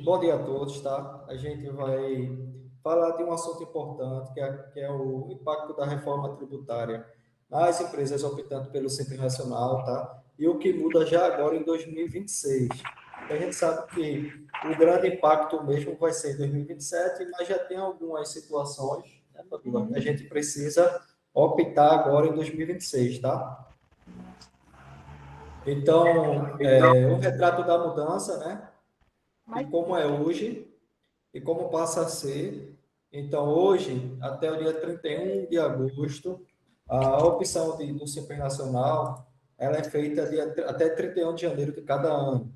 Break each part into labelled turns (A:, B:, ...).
A: Bom dia a todos, tá? A gente vai falar de um assunto importante, que é o impacto da reforma tributária nas empresas optando pelo Simples Nacional, tá? E o que muda já agora em 2026. A gente sabe que o grande impacto mesmo vai ser em 2027, mas já tem algumas situações, né, Fabíola, que a gente precisa optar agora em 2026, tá? Então, um retrato da mudança, né? De como é hoje e como passa a ser. Então, hoje, até o dia 31 de agosto, a opção do Simples Nacional ela é feita até 31 de janeiro de cada ano.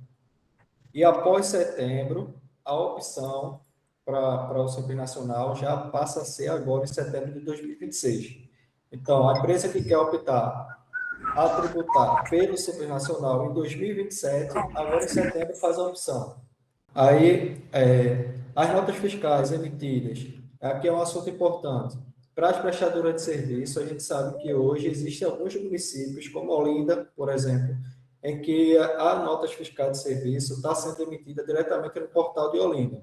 A: E após setembro, a opção para o Simples Nacional já passa a ser agora em setembro de 2026. Então, a empresa que quer optar a tributar pelo Simples Nacional em 2027, agora em setembro faz a opção. Aí, as notas fiscais emitidas, aqui é um assunto importante. Para as prestadoras de serviço, a gente sabe que hoje existem alguns municípios, como Olinda, por exemplo, em que a nota fiscal de serviço está sendo emitida diretamente no portal de Olinda.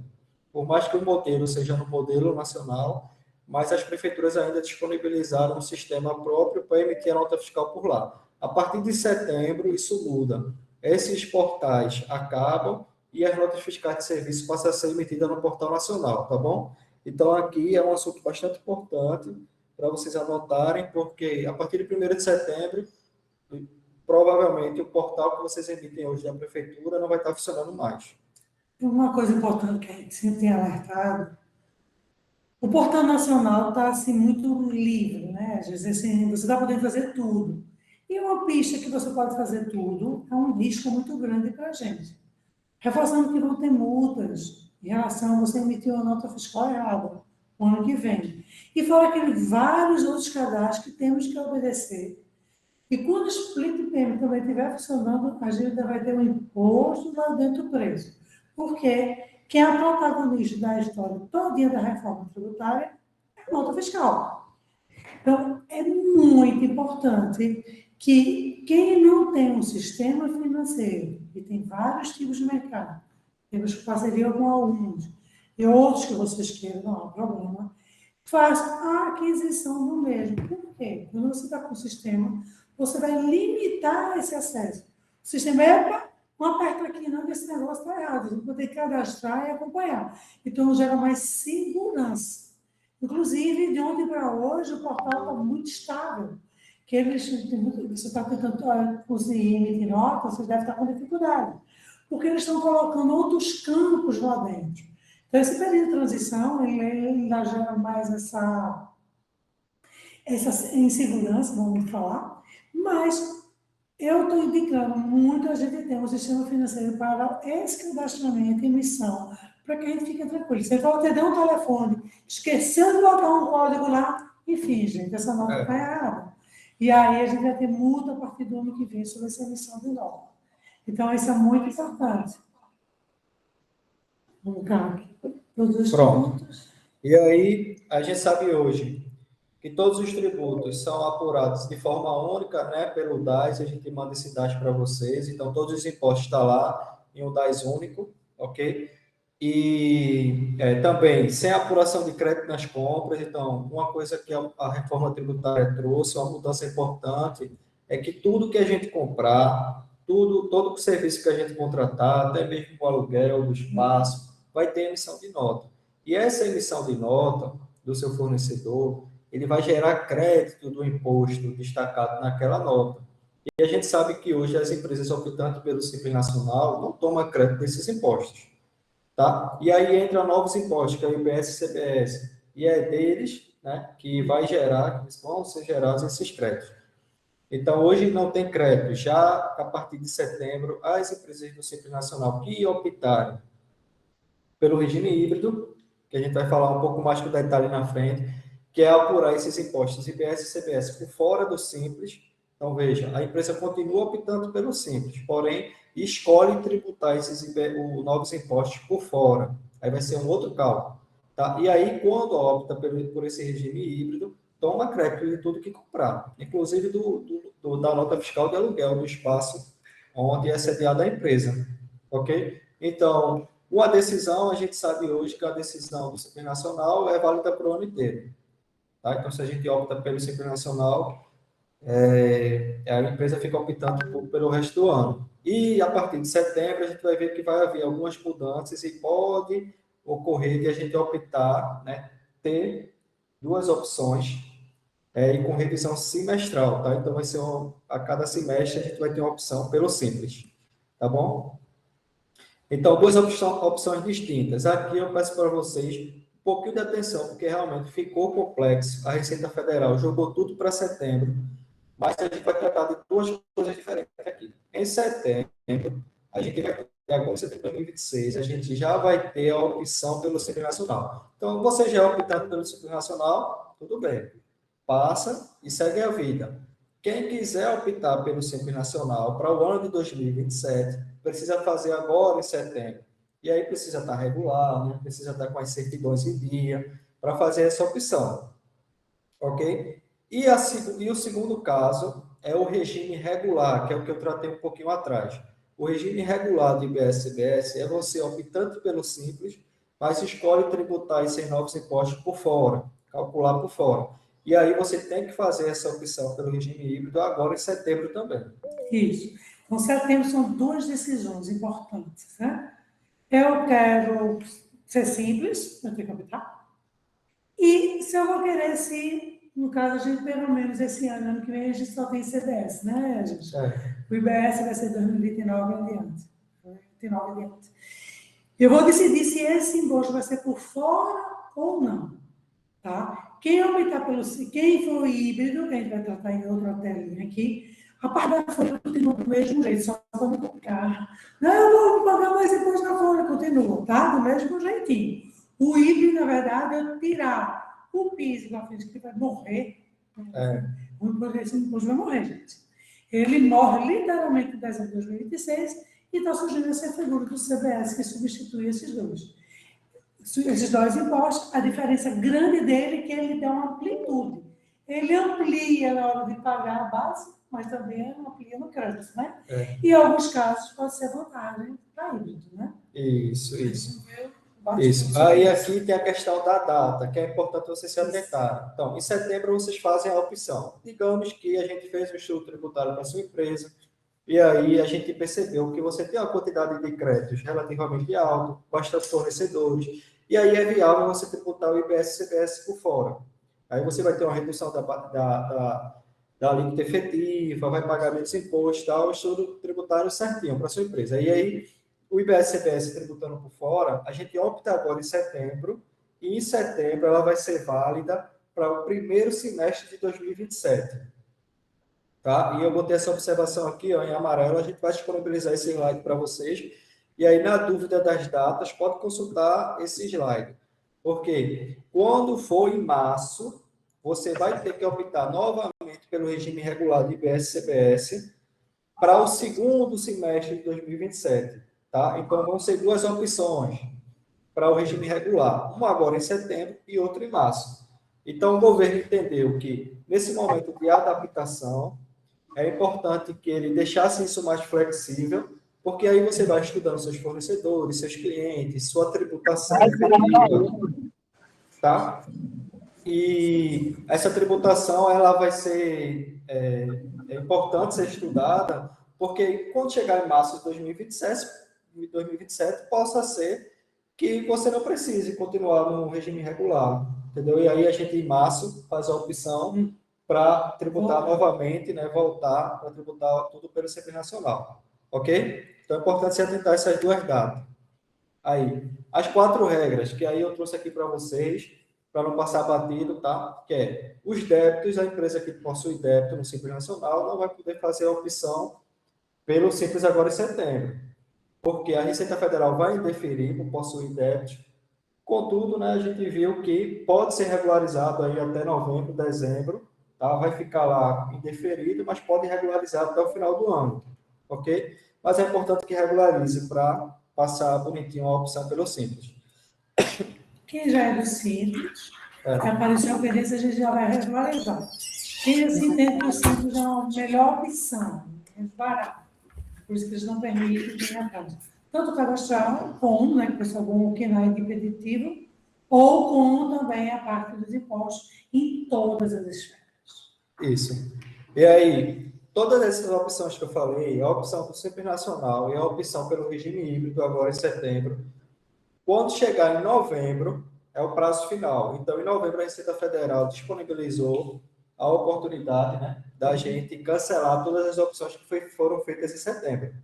A: Por mais que o modelo seja no modelo nacional, mas as prefeituras ainda disponibilizaram um sistema próprio para emitir a nota fiscal por lá. A partir de setembro, isso muda. Esses portais acabam e as notas fiscais de serviço passam a ser emitidas no portal nacional, tá bom? Então, aqui é um assunto bastante importante para vocês anotarem, porque a partir de 1º de setembro, provavelmente o portal que vocês emitem hoje da prefeitura não vai estar funcionando mais.
B: Uma coisa importante que a gente sempre tem alertado, o portal nacional está assim, muito livre, né? Às vezes assim, você está podendo fazer tudo. E uma pista que você pode fazer tudo é um risco muito grande para a gente. Reforçando que vão ter multas em relação a você emitir uma nota fiscal errada no ano que vem. E fora aqueles vários outros cadastros que temos que obedecer. E quando o Split Payment também estiver funcionando, a gente ainda vai ter um imposto lá dentro preso. Porque quem é a protagonista da história todinha da reforma tributária é a nota fiscal. Então, é muito importante que quem não tem um sistema financeiro, e tem vários tipos de mercado, temos parceria com alguns, e outros que vocês queiram, não há problema, faça a aquisição do mesmo. Por quê? Quando você está com o sistema, você vai limitar esse acesso. O sistema é, não aperta aqui não, que esse negócio está errado. Você vai ter que cadastrar e acompanhar. Então, gera mais segurança. Inclusive, de ontem para hoje, o portal está muito estável. Que você está tentando conseguir emitir nota, você deve estar com dificuldade. Porque eles estão colocando outros campos lá dentro. Então, esse período de transição, ele ainda gera mais essa insegurança, vamos falar, mas eu estou indicando muito a gente ter um sistema financeiro para esse cadastramento e emissão, para que a gente fique tranquilo. Você pode ter um telefone, esqueceu de botar um código lá, enfim, gente, essa nota está errada. E aí a gente vai ter multa a partir do ano que vem sobre essa emissão de nota. Então, isso é muito importante. Vamos cá.
A: Pronto. E aí, a gente sabe hoje que todos os tributos são apurados de forma única, né, pelo DAS, a gente manda esse DAS para vocês, então todos os impostos estão lá em um DAS único, ok? E também, sem apuração de crédito nas compras, então, uma coisa que a reforma tributária trouxe, uma mudança importante, é que tudo que a gente comprar, todo o serviço que a gente contratar, até mesmo o aluguel do espaço, vai ter emissão de nota. E essa emissão de nota do seu fornecedor, ele vai gerar crédito do imposto destacado naquela nota. E a gente sabe que hoje as empresas optantes pelo Simples Nacional não tomam crédito desses impostos, tá? E aí entra novos impostos, que é o IBS e CBS, e é deles, né, que vai gerar, que vão ser gerados esses créditos. Então, hoje não tem crédito, já a partir de setembro, as empresas do Simples Nacional que optarem pelo regime híbrido, que a gente vai falar um pouco mais com detalhe na frente, que é apurar esses impostos IBS e CBS por fora do Simples. Então, veja, a empresa continua optando pelo Simples, porém, escolhe tributar esses novos impostos por fora. Aí vai ser um outro cálculo. Tá? E aí, quando opta por esse regime híbrido, toma crédito de tudo que comprar, inclusive da nota fiscal de aluguel do espaço onde é sediada a empresa. Ok? Então, Uma decisão, a gente sabe hoje que a decisão do Simples Nacional é válida para o ano inteiro. Tá? Então, se a gente opta pelo Simples Nacional, a empresa fica optando pelo resto do ano. E a partir de setembro, a gente vai ver que vai haver algumas mudanças e pode ocorrer de a gente optar, né, ter duas opções e com revisão semestral, tá? Então, vai ser a cada semestre a gente vai ter uma opção pelo Simples, tá bom? Então, duas opções distintas. Aqui eu peço para vocês um pouquinho de atenção, porque realmente ficou complexo. A Receita Federal jogou tudo para setembro, mas a gente vai tratar de duas coisas diferentes aqui. Em setembro, a gente vai ter, agora em setembro de 2026, a gente já vai ter a opção pelo Simples Nacional. Então, você já optando pelo Simples Nacional, tudo bem. Passa e segue a vida. Quem quiser optar pelo Simples Nacional para o ano de 2027, precisa fazer agora em setembro. E aí precisa estar regular, né? Precisa estar com as certidões em dia para fazer essa opção. Ok? E o segundo caso é o regime regular, que é o que eu tratei um pouquinho atrás. O regime regular do IBS-CBS é você optando pelo Simples, mas escolhe tributar esses novos impostos por fora, calcular por fora. E aí você tem que fazer essa opção pelo regime híbrido agora em setembro também.
B: Isso. Então, setembro são duas decisões importantes, né? Eu quero ser simples, eu tenho que optar. E se eu vou querer, se, no caso, a gente, pelo menos esse ano que vem, a gente só tem CDS, né, gente? O IBS vai ser 2029 em diante. 2029 em diante. Eu vou decidir se esse imposto vai ser por fora ou não, tá? Quem optar pelo... Quem for híbrido, que a gente vai tratar em outra telinha aqui, a parte da folha continua do mesmo jeito, só quando colocar. Não, eu vou pagar mais imposto na folha, continua, tá? Do mesmo jeitinho. O híbrido, na verdade, é tirar o PIS da frente, que vai morrer. Esse imposto vai morrer, gente. Ele morre literalmente em dezembro de 2026 e está surgindo essa figura do CBS que substitui esses dois. Esses dois impostos, a diferença grande dele é que ele dá uma amplitude. Ele amplia na hora de pagar a base, mas também amplia no crédito, né? E em alguns casos pode ser vantagem para híbrido, né?
A: Isso. Aí aqui tem a questão da data, que é importante você se atentar. Então, em setembro vocês fazem a opção. Digamos que a gente fez um estudo tributário para a sua empresa, e aí a gente percebeu que você tem uma quantidade de créditos relativamente alta, bastante fornecedores, e aí é viável você tributar o IBS-CBS por fora. Aí você vai ter uma redução da alíquota efetiva, vai pagar menos imposto, tal, o estudo tributário certinho para a sua empresa. E aí, o IBS-CBS tributando por fora, a gente opta agora em setembro, e em setembro ela vai ser válida para o primeiro semestre de 2027. Tá? E eu botei essa observação aqui, ó, em amarelo, a gente vai disponibilizar esse slide para vocês, e aí, na dúvida das datas, pode consultar esse slide. Porque quando for em março, você vai ter que optar novamente pelo regime regular de IBS-CBS para o segundo semestre de 2027. Tá? Então, vão ser duas opções para o regime regular. Uma agora em setembro e outra em março. Então, o governo entendeu que, nesse momento de adaptação, é importante que ele deixasse isso mais flexível, porque aí você vai estudando seus fornecedores, seus clientes, sua tributação efetiva, tá? E essa tributação, ela vai ser importante ser estudada, porque quando chegar em março de 2027, possa ser que você não precise continuar no regime regular, entendeu? E aí a gente, em março, faz a opção para tributar novamente, né? Voltar para tributar tudo pelo Simples Nacional, ok? Então é importante se atentar a essas duas datas. Aí, as 4 regras, que aí eu trouxe aqui para vocês, para não passar batido, tá? Que é, os débitos, a empresa que possui débito no Simples Nacional não vai poder fazer a opção pelo Simples agora em setembro, porque a Receita Federal vai indeferir por possuir débitos. Contudo, né, a gente viu que pode ser regularizado aí até novembro, dezembro, tá? Vai ficar lá indeferido, mas pode regularizar até o final do ano, ok? Mas é importante que regularize para passar bonitinho a opção pelo Simples.
B: Quem já é do Simples, apareceu a oferência, a gente já vai regularizar. Quem assim dentro do Simples é uma melhor opção, é barato. Por isso que eles não permitem que tenha atraso. tanto cadastral, como, né, que o pessoal bom que na impeditivo, ou como também a parte dos impostos em todas as esferas.
A: Isso. E aí, todas essas opções que eu falei, a opção do Simples Nacional e a opção pelo regime híbrido agora em setembro, quando chegar em novembro, é o prazo final. Então, em novembro, a Receita Federal disponibilizou a oportunidade, né, da gente cancelar todas as opções que foram feitas em setembro,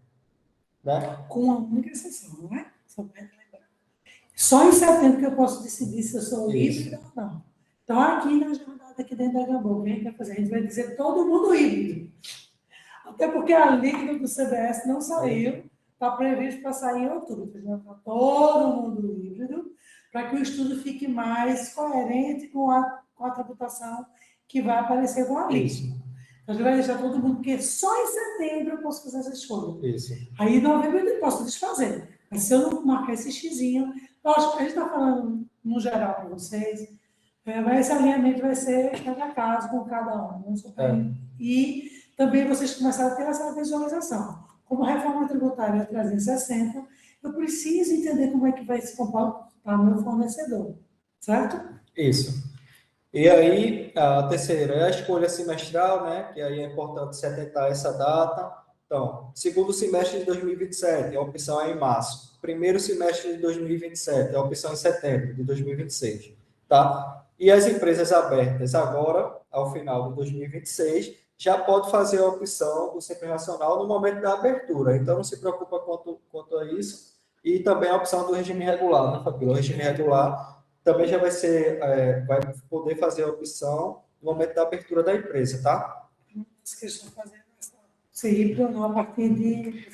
A: né?
B: Com uma única exceção, não é? Só para lembrar. Só em setembro que eu posso decidir se eu sou
A: Isso.
B: híbrido ou não. Então, aqui na jornada, aqui dentro da Gamboa, o que a gente vai fazer? A gente vai dizer todo mundo híbrido. Até porque a líquida do CBS não saiu, está previsto para sair em outubro. Então, a gente vai para todo mundo híbrido, para que o estudo fique mais coerente com a tributação que vai aparecer com a líquida. Então, a gente vai deixar todo mundo, porque só em setembro eu posso fazer essa escolha.
A: Isso.
B: Aí em novembro eu posso desfazer. Mas se eu não marcar esse xizinho, lógico, a gente está falando no geral para vocês, mas esse alinhamento vai ser cada caso com cada um. E também vocês começaram a ter essa visualização. Como a reforma tributária é 360, eu preciso entender como é que vai se comportar meu fornecedor, certo?
A: Isso. E aí, a terceira é a escolha semestral, né? Que aí é importante se atentar a essa data. Então, segundo semestre de 2027, a opção é em março. Primeiro semestre de 2027, a opção é em setembro de 2026, tá? E as empresas abertas agora, ao final de 2026, já pode fazer a opção do Simples Nacional no momento da abertura. Então, não se preocupa quanto a isso. E também a opção do regime regular, né, Fabíola? O regime regular também já vai ser, vai poder fazer a opção no momento da abertura da empresa, tá?
B: As que estão fazendo essa híbrido não a partir de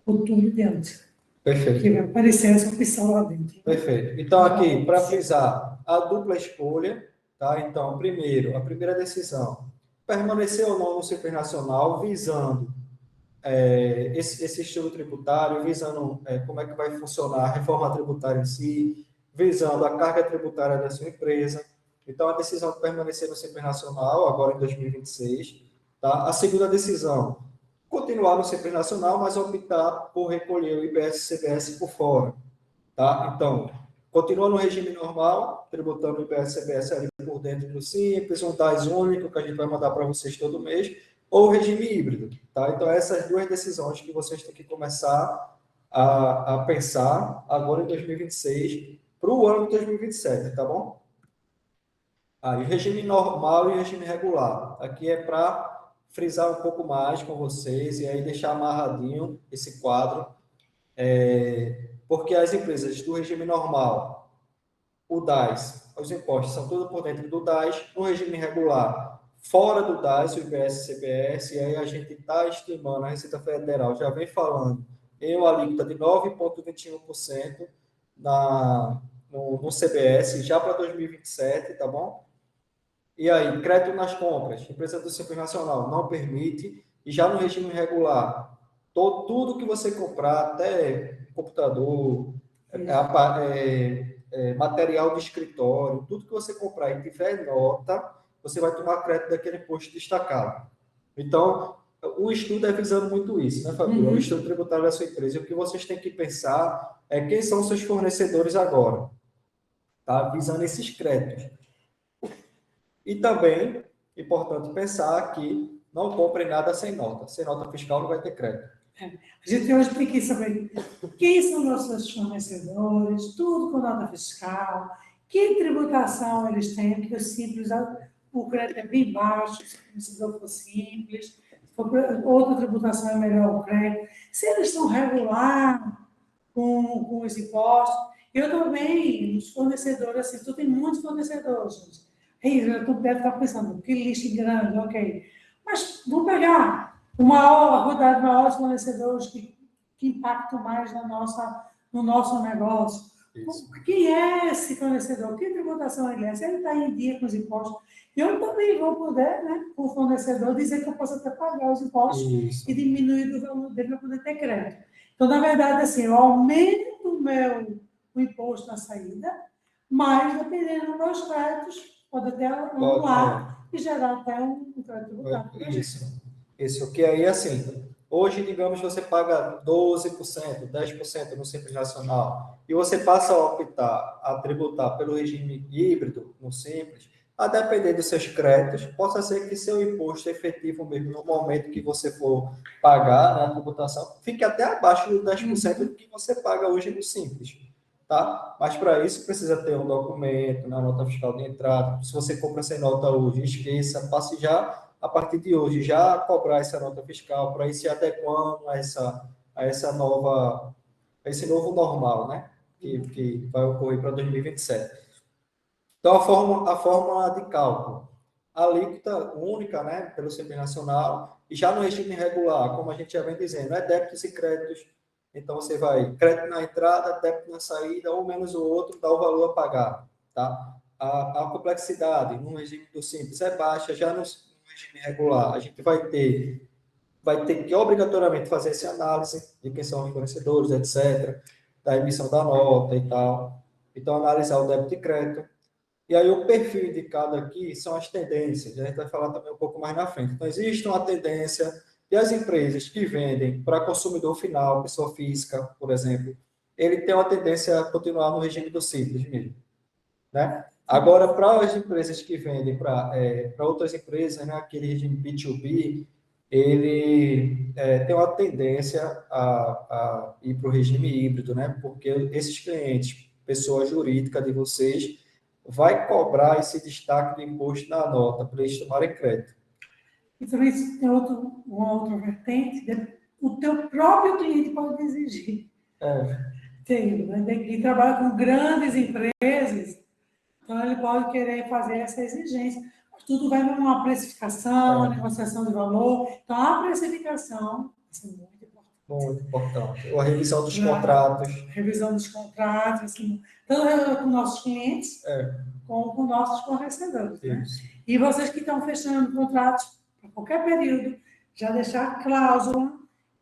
B: outubro de antes.
A: Perfeito.
B: Que vai aparecer essa opção lá dentro.
A: Perfeito. Então, aqui, para frisar, a dupla escolha, tá? Então, primeiro, a primeira decisão, permanecer ou não no Simples Nacional, visando esse estudo tributário, visando como é que vai funcionar a reforma tributária em si, visando a carga tributária da sua empresa. Então, a decisão de permanecer no Simples Nacional, agora em 2026, tá? A segunda decisão, continuar no Simples Nacional, mas optar por recolher o IBS e CBS por fora, tá? Então, continua no regime normal, tributando o IBS e CBS ali por dentro do Simples, um DAS único que a gente vai mandar para vocês todo mês, ou regime híbrido, tá? Então, essas duas decisões que vocês têm que começar a pensar agora em 2026 para o ano de 2027, tá bom? Aí, regime normal e regime regular. Aqui é para frisar um pouco mais com vocês e aí deixar amarradinho esse quadro, porque as empresas do regime normal, o DAS, os impostos são tudo por dentro do DAS, no regime regular, fora do DAS, o IBS e CBS, e aí a gente está estimando, a Receita Federal já vem falando em uma alíquota de 9,21% no CBS, já para 2027, tá bom? E aí, crédito nas compras, empresa do Simples Nacional não permite, e já no regime regular, tudo que você comprar, até computador, material de escritório, tudo que você comprar e tiver nota, você vai tomar crédito daquele imposto destacado. Então, o estudo é visando muito isso, né, Fabíola? O estudo tributário da sua empresa. E o que vocês têm que pensar é quem são seus fornecedores agora, tá? Visando esses créditos. E também, importante pensar que não comprem nada sem nota. Sem nota fiscal não vai ter crédito.
B: A gente hoje tem que saber quem são nossos fornecedores, tudo com nota fiscal, que tributação eles têm, porque o simples, o crédito é bem baixo, se o fornecedor for simples, se for outra tributação é melhor o crédito. Se eles estão regular com os impostos, eu também, os fornecedores, assim, tu tem muitos fornecedores, gente. Tu deve estar pensando, que lista grande, ok. Mas vamos pegar a quantidade maior de fornecedores que impactam mais no nosso negócio. Isso. Quem é esse fornecedor? Que tributação ele é? Se ele está em dia com os impostos, eu também vou poder, né, com o fornecedor, dizer que eu posso até pagar os impostos. Isso. E diminuir o valor dele para poder ter crédito. Então, na verdade, assim, eu aumento o imposto na saída, mas, dependendo dos meus créditos, pode até anular e gerar até um crédito tributário.
A: Isso, que aí, assim, Hoje, digamos, você paga 12%, 10% no Simples Nacional, e você passa a optar, a tributar pelo regime híbrido, no Simples, a depender dos seus créditos, possa ser que seu imposto efetivo mesmo, no momento que você for pagar, né, a tributação, fique até abaixo dos 10% do que você paga hoje no Simples. Tá? Mas para isso precisa ter um documento, né, nota fiscal de entrada. Se você compra sem nota hoje, esqueça, passe já a partir de hoje já cobrar essa nota fiscal para ir se adequando a essa nova, a esse novo normal, né? Que vai ocorrer para 2027. Então, a forma de cálculo, a alíquota única, né, pelo Simples Nacional, e já no regime regular, como a gente já vem dizendo, é débitos e créditos. Então, você vai crédito na entrada, débito na saída, um menos o outro, dá o valor a pagar. Tá? A complexidade no regime do Simples é baixa, já no regime regular, a gente vai ter que obrigatoriamente fazer essa análise de quem são os fornecedores, etc., da emissão da nota e tal. Então, analisar o débito e crédito. E aí, o perfil indicado aqui são as tendências. A gente vai falar também um pouco mais na frente. Então, existe uma tendência de as empresas que vendem para consumidor final, pessoa física, por exemplo, ele tem uma tendência a continuar no regime do Simples mesmo, né? Agora, para as empresas que vendem para outras empresas, né, aquele regime B2B, ele tem uma tendência a ir para o regime híbrido, né? Porque esses clientes, pessoa jurídica de vocês, vai cobrar esse destaque de imposto na nota para eles tomarem crédito.
B: E também tem uma outra vertente, o teu próprio cliente pode exigir. Tem, né? Quem trabalha com grandes empresas, então ele pode querer fazer essa exigência. Mas tudo vai numa precificação, uma negociação de valor. Então, a precificação, isso é muito importante.
A: Muito importante. Ou a revisão dos contratos.
B: Revisão dos contratos, assim, tanto com nossos clientes, como com nossos fornecedores. Né? E vocês que estão fechando contratos para qualquer período, já deixar cláusula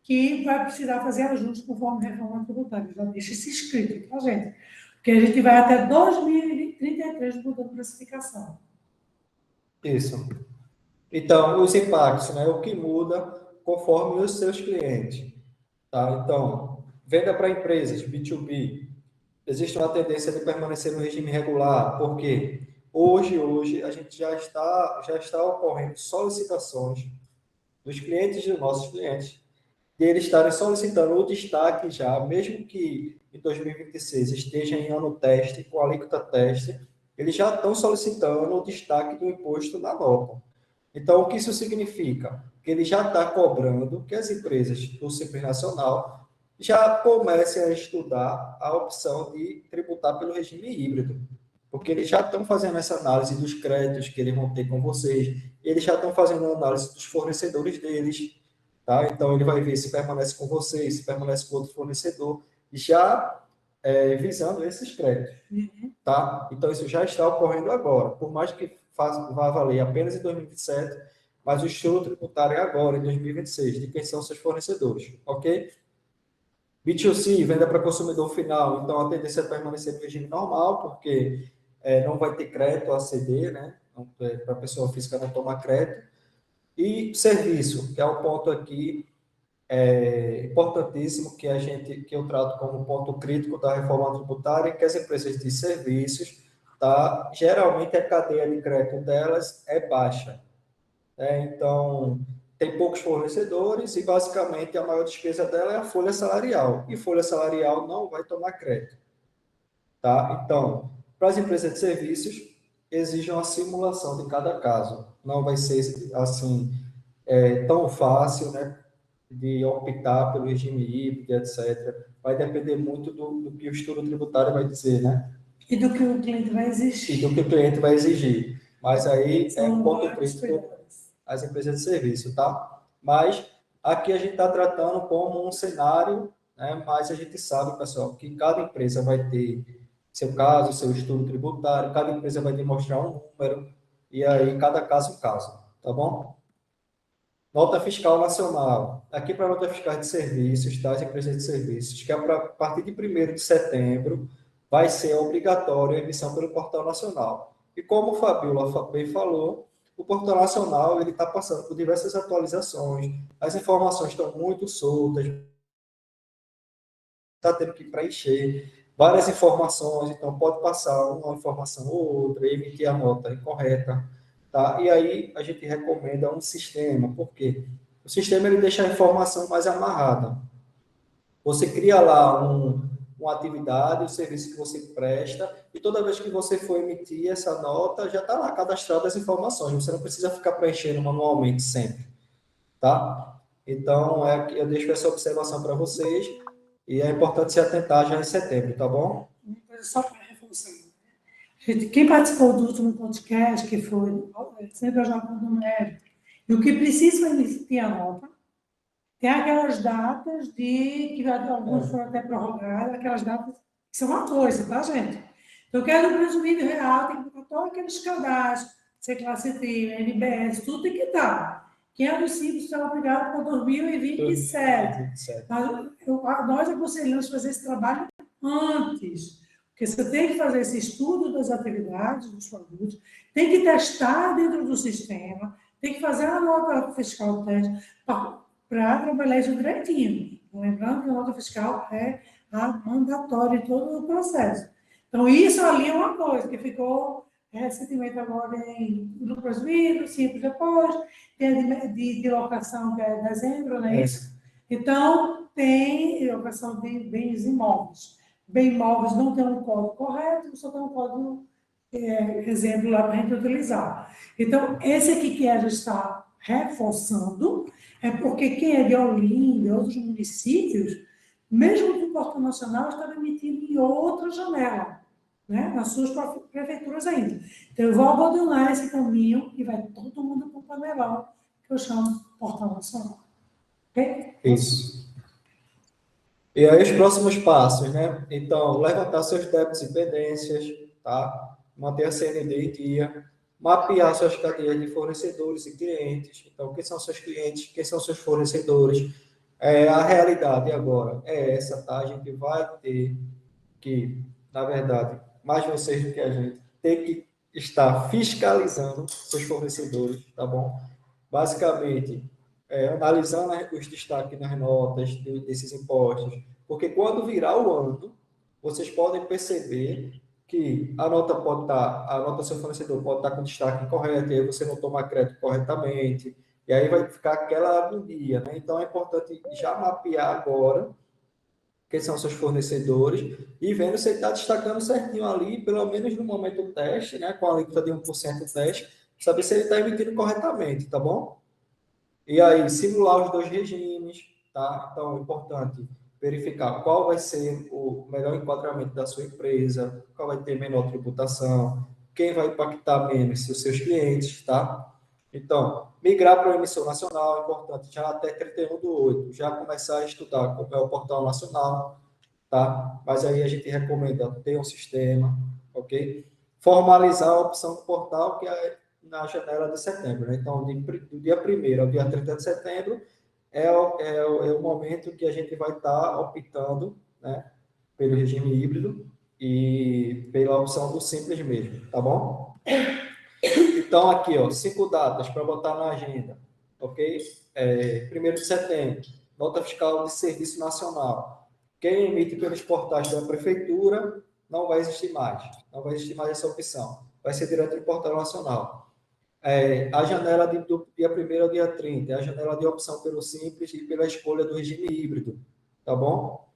B: que vai precisar fazer ajustes conforme a reforma tributária. Já deixa isso escrito para a gente. Porque a gente vai até 2033 mudando precificação.
A: Isso. Então, os impactos, né? O que muda conforme os seus clientes. Tá? Então, venda para empresas, B2B, existe uma tendência de permanecer no regime regular, porque hoje a gente já está ocorrendo solicitações dos clientes dos nossos clientes, de eles estarem solicitando o destaque já, mesmo que em 2026 esteja em ano teste, com alíquota teste, eles já estão solicitando o destaque do imposto na nota. Então, o que isso significa? Que ele já está cobrando que as empresas do Simples Nacional já comecem a estudar a opção de tributar pelo regime híbrido, porque eles já estão fazendo essa análise dos créditos que eles vão ter com vocês, eles já estão fazendo a análise dos fornecedores deles, tá? Então, ele vai ver se permanece com vocês, se permanece com outro fornecedor, já visando esses créditos, tá? Então, isso já está ocorrendo agora, por mais que vá valer apenas em 2027, mas o estudo tributário é agora, em 2026, de quem são seus fornecedores, ok? B2C, venda para consumidor final, então a tendência é permanecer no regime normal, porque não vai ter crédito a ceder, né? Para a pessoa física não tomar crédito. E serviço, que é um ponto aqui importantíssimo que eu trato como ponto crítico da reforma tributária, que as empresas de serviços, tá? Geralmente a cadeia de crédito delas é baixa. Então, tem poucos fornecedores e, basicamente, a maior despesa dela é a folha salarial. E folha salarial não vai tomar crédito. Tá? Então, para as empresas de serviços, exige uma simulação de cada caso. Não vai ser, assim, tão fácil, né, de optar pelo regime híbrido, etc. Vai depender muito do que o estudo tributário vai dizer, né?
B: E do que o cliente vai exigir.
A: E do que o cliente vai exigir. Mas aí é um ponto crítico
B: cuidados.
A: as empresas de serviço, tá? Mas aqui a gente está tratando como um cenário, né? Mas a gente sabe, pessoal, que cada empresa vai ter seu caso, seu estudo tributário, cada empresa vai demonstrar um número, e aí cada caso é um caso, tá bom? Nota fiscal nacional. Aqui para a nota fiscal de serviços, tá? As empresas de serviços, que é a partir de 1º de setembro, vai ser obrigatória a emissão pelo Portal Nacional. E como o Fabiola bem falou, o Portal Nacional ele está passando por diversas atualizações, as informações estão muito soltas, está tendo que preencher várias informações, então pode passar uma informação ou outra, emitir a nota incorreta, tá? E aí a gente recomenda um sistema, porque o sistema ele deixa a informação mais amarrada. Você cria lá uma atividade, um serviço que você presta, e toda vez que você for emitir essa nota, já está lá cadastrado as informações, você não precisa ficar preenchendo manualmente sempre, tá? Então, eu deixo essa observação para vocês, e é importante se atentar já em setembro, tá bom?
B: Uma coisa só para reforçar. Gente, quem participou do último podcast, que foi sempre a Jornada do Médico, e o que precisa emitir a nota, tem aquelas datas que alguns foram até prorrogadas, aquelas datas que são uma coisa, tá, gente? Então, eu quero presumido real, tem que botar todos aqueles cadastros, ser classe T, NBS, tudo tem que estar. Quem é do Simples está obrigado para 2027. Nós aconselhamos fazer esse trabalho antes, porque você tem que fazer esse estudo das atividades dos produtos, tem que testar dentro do sistema, tem que fazer a nota fiscal teste para trabalhar isso direitinho. Lembrando que a nota fiscal é a mandatória em todo o processo. Então, isso ali é uma coisa que ficou recentemente agora em lucros livres, simples depois, tem de locação que é dezembro, não é isso? Então, tem locação de bens imóveis. Bem imóveis não tem um código correto, só tem um código, exemplo lá para a gente utilizar. Então, esse aqui que a gente está reforçando é porque quem é de Olinda, de outros municípios, mesmo que o Portal Nacional estava emitindo em outra janela, né? Nas suas prefeituras ainda. Então, eu vou abandonar esse caminho e vai todo mundo para o panelão, que eu chamo Portal Nacional. Ok?
A: Isso. E aí os próximos passos, né? Então, levantar seus débitos e pendências, tá? Manter a CND em dia, mapear suas cadeias de fornecedores e clientes. Então, quem são seus clientes, quem são seus fornecedores? A realidade agora é essa, tá? A gente vai ter que, na verdade, mais vocês do que a gente, ter que estar fiscalizando seus fornecedores, tá bom? Basicamente, analisando os destaques nas notas desses impostos, porque quando virar o ano, vocês podem perceber que a nota do seu fornecedor pode estar com destaque incorreto, e aí você não toma crédito corretamente, e aí vai ficar aquela agonia, né? Então é importante já mapear agora quem são seus fornecedores e vendo se ele está destacando certinho ali, pelo menos no momento do teste, né? Com a alíquota de 1% do teste, saber se ele está emitindo corretamente, tá bom? E aí, simular os dois regimes, tá? Então, é importante verificar qual vai ser o melhor enquadramento da sua empresa, qual vai ter menor tributação, quem vai impactar menos se os seus clientes, tá? Então, migrar para a emissão nacional é importante já até 31/8, já começar a estudar como é o portal nacional, tá? Mas aí a gente recomenda ter um sistema, ok? Formalizar a opção do portal, que é na janela de setembro, né? Então, do dia 1º ao dia 30 de setembro é o momento que a gente vai estar optando, né, pelo regime híbrido e pela opção do simples mesmo, tá bom? Então, aqui, ó, 5 datas para botar na agenda, ok? 1º de setembro, nota fiscal de serviço nacional. Quem emite pelos portais da prefeitura não vai existir mais. Não vai existir mais essa opção. Vai ser direto do portal nacional. A janela do dia 1º ao dia 30, é a janela de opção pelo simples e pela escolha do regime híbrido, tá bom?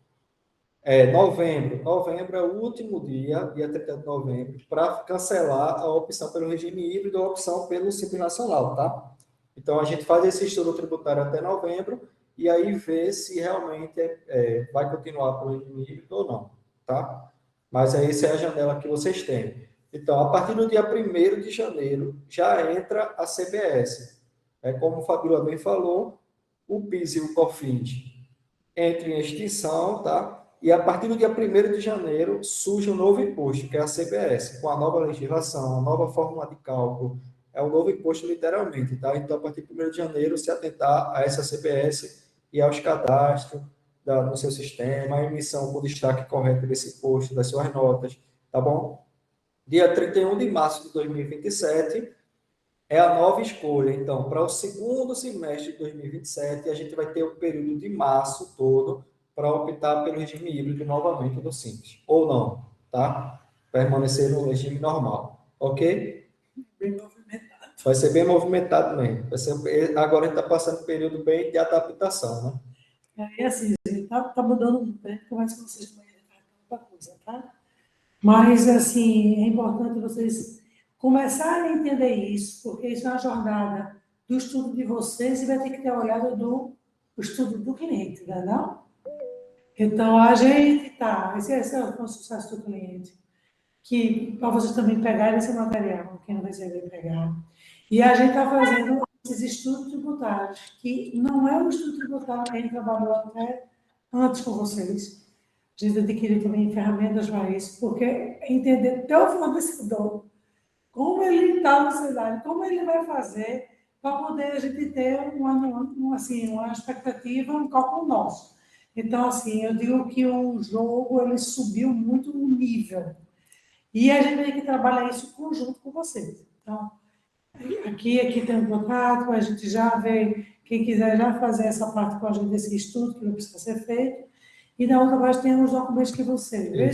A: Novembro é o último dia 30 de novembro, para cancelar a opção pelo regime híbrido ou a opção pelo simples nacional, tá? Então, a gente faz esse estudo tributário até novembro e aí vê se realmente vai continuar pelo regime híbrido ou não, tá? Mas aí essa é a janela que vocês têm. Então, a partir do dia 1º de janeiro, já entra a CBS. Como o Fabíola bem falou, o PIS e o COFINS entram em extinção, tá? E a partir do dia 1º de janeiro surge um novo imposto, que é a CBS, com a nova legislação, a nova fórmula de cálculo. É um novo imposto, literalmente, tá? Então, a partir do 1º de janeiro, se atentar a essa CBS e aos cadastros no seu sistema, a emissão com destaque correto desse imposto, das suas notas, tá bom? Dia 31 de março de 2027, É a nova escolha. Então, para o segundo semestre de 2027, a gente vai ter o período de março todo para optar pelo regime híbrido novamente do Simples. Ou não, tá? Permanecer no regime normal. Ok?
B: Bem movimentado.
A: Vai ser bem movimentado mesmo. Agora a gente está passando um período bem de adaptação, né?
B: Aí, assim, gente, tá mudando muito, né? Começa com vocês de manhã, outra coisa, tá? Mas, assim, é importante vocês começarem a entender isso, porque isso é uma jornada do estudo de vocês e vai ter que ter a olhada do estudo do cliente, não é não? Então, a gente tá, esse é o sucesso do cliente, que para vocês também pegarem esse material, quem não receber pegar. E a gente está fazendo esses estudos tributários, que não é o estudo tributário que a gente trabalhou até antes com vocês. A gente adquiriu também ferramentas para isso, porque entender teu fornecedor, como ele está no cenário, como ele vai fazer, para poder a gente ter assim, uma expectativa, um cálculo nosso. Então, assim, eu digo que o jogo ele subiu muito o nível. E a gente tem que trabalhar isso conjunto com vocês. Então, aqui tem um contato, a gente já vê, quem quiser já fazer essa parte com a gente desse estudo, que não precisa ser feito, e na outra parte tem os documentos que você vê,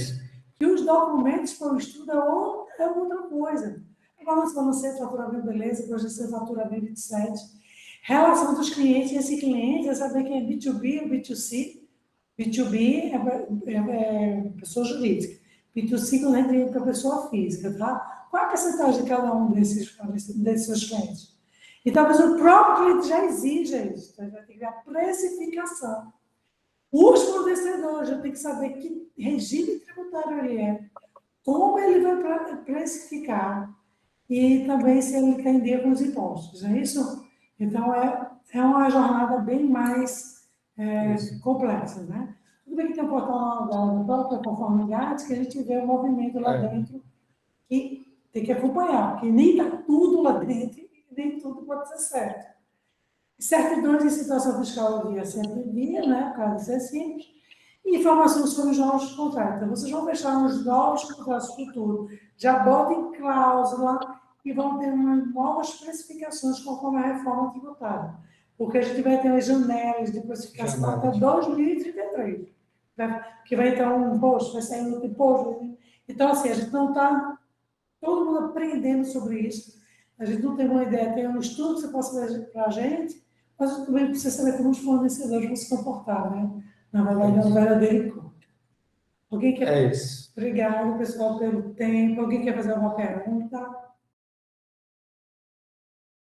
B: que os documentos para o estudo é outra coisa. Balanço financeiro, faturamento, beleza, projeção de faturamento 27. Relação dos clientes, e esse cliente é saber quem é B2B ou B2C. B2B é pessoa jurídica. B2C quando entra para pessoa física, tá? Qual é a porcentagem de cada um desses seus clientes? E talvez o próprio cliente já exija isso. Então, vai ter que ver a precificação. Os fornecedores já tem que saber que regime tributário ele é, como ele vai precificar e também se ele tem dia com os impostos, não é isso? Então, é uma jornada bem mais complexa, né? Tudo bem que tem um portal da própria conformidade, que a gente vê o movimento lá dentro, que tem que acompanhar, porque nem está tudo lá dentro e nem tudo pode ser certo. Certidões de situação fiscal eu via sempre via, né? Por causa de ser simples. E informações sobre os novos contratos. Então, vocês vão fechar os novos contratos futuros, já botem cláusula e vão ter umas novas precificações conforme a reforma tributária. Porque a gente vai ter as janelas de precificação até 2033. Né? Que vai entrar um imposto, vai sair outro imposto. Então, assim, a gente não está todo mundo aprendendo sobre isso. A gente não tem uma ideia, tem um estudo que você possa fazer para a gente, mas a gente também precisa saber como os fornecedores vão se comportar, né? Na verdade, é um verdadeiro encontro. Alguém quer...
A: É isso.
B: Obrigado, pessoal, pelo tempo. Alguém quer fazer alguma pergunta?